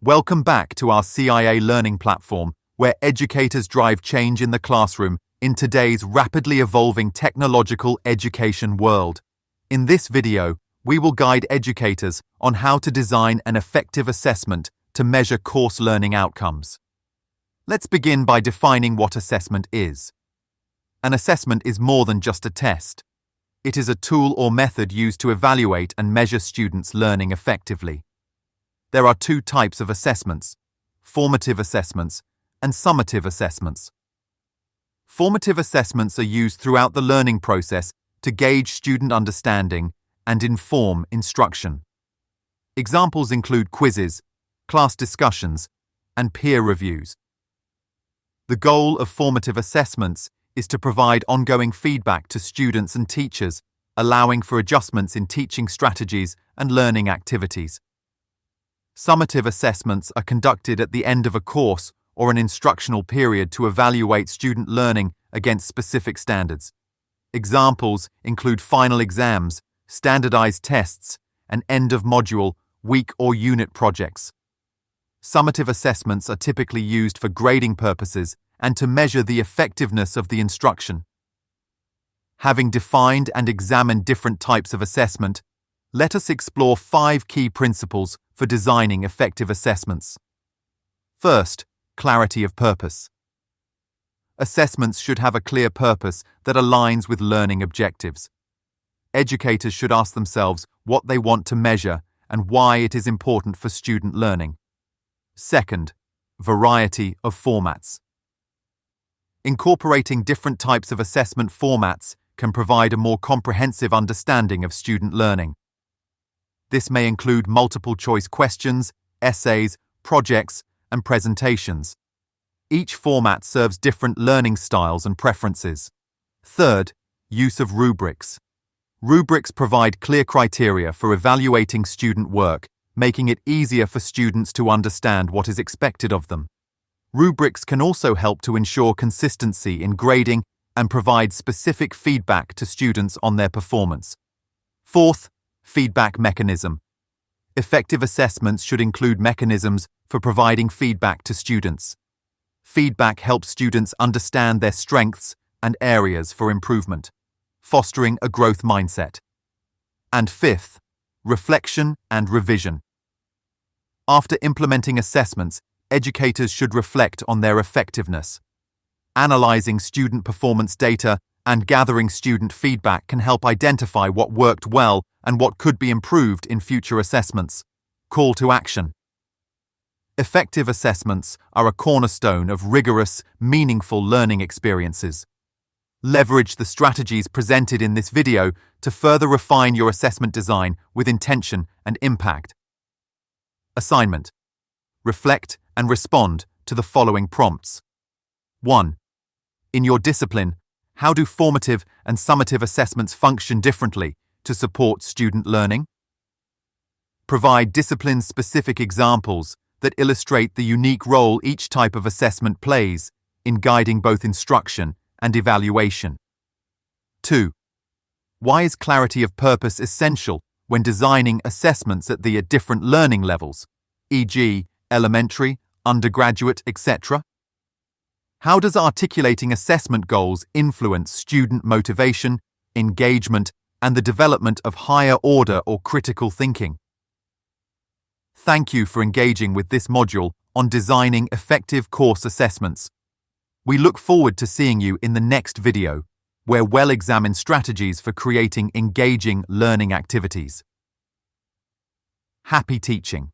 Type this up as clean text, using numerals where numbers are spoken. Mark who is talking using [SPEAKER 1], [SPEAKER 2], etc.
[SPEAKER 1] Welcome back to our CIA learning platform, where educators drive change in the classroom in today's rapidly evolving technological education world. In this video, we will guide educators on how to design an effective assessment to measure course learning outcomes. Let's begin by defining what assessment is. An assessment is more than just a test. It is a tool or method used to evaluate and measure students' learning effectively. There are two types of assessments: formative assessments and summative assessments. Formative assessments are used throughout the learning process to gauge student understanding and inform instruction. Examples include quizzes, class discussions, and peer reviews. The goal of formative assessments is to provide ongoing feedback to students and teachers, allowing for adjustments in teaching strategies and learning activities. Summative assessments are conducted at the end of a course or an instructional period to evaluate student learning against specific standards. Examples include final exams, standardized tests, and end-of-module, week or unit projects. Summative assessments are typically used for grading purposes and to measure the effectiveness of the instruction. Having defined and examined different types of assessment, let us explore 5 key principles for designing effective assessments. First, clarity of purpose. Assessments should have a clear purpose that aligns with learning objectives. Educators should ask themselves what they want to measure and why it is important for student learning. Second, variety of formats. Incorporating different types of assessment formats can provide a more comprehensive understanding of student learning. This may include multiple-choice questions, essays, projects, and presentations. Each format serves different learning styles and preferences. Third, use of rubrics. Rubrics provide clear criteria for evaluating student work, making it easier for students to understand what is expected of them. Rubrics can also help to ensure consistency in grading and provide specific feedback to students on their performance. Fourth, feedback mechanism. Effective assessments should include mechanisms for providing feedback to students. Feedback helps students understand their strengths and areas for improvement, fostering a growth mindset. And fifth, reflection and revision. After implementing assessments, educators should reflect on their effectiveness. Analyzing student performance data and gathering student feedback can help identify what worked well and what could be improved in future assessments. Call to action. Effective assessments are a cornerstone of rigorous, meaningful learning experiences. Leverage the strategies presented in this video to further refine your assessment design with intention and impact. Assignment. Reflect and respond to the following prompts. 1. In your discipline, how do formative and summative assessments function differently to support student learning? Provide discipline-specific examples that illustrate the unique role each type of assessment plays in guiding both instruction and evaluation. 2. Why is clarity of purpose essential when designing assessments at the different learning levels, e.g., elementary, undergraduate, etc.? How does articulating assessment goals influence student motivation, engagement, and the development of higher order or critical thinking? Thank you for engaging with this module on designing effective course assessments. We look forward to seeing you in the next video, where we'll examine strategies for creating engaging learning activities. Happy teaching!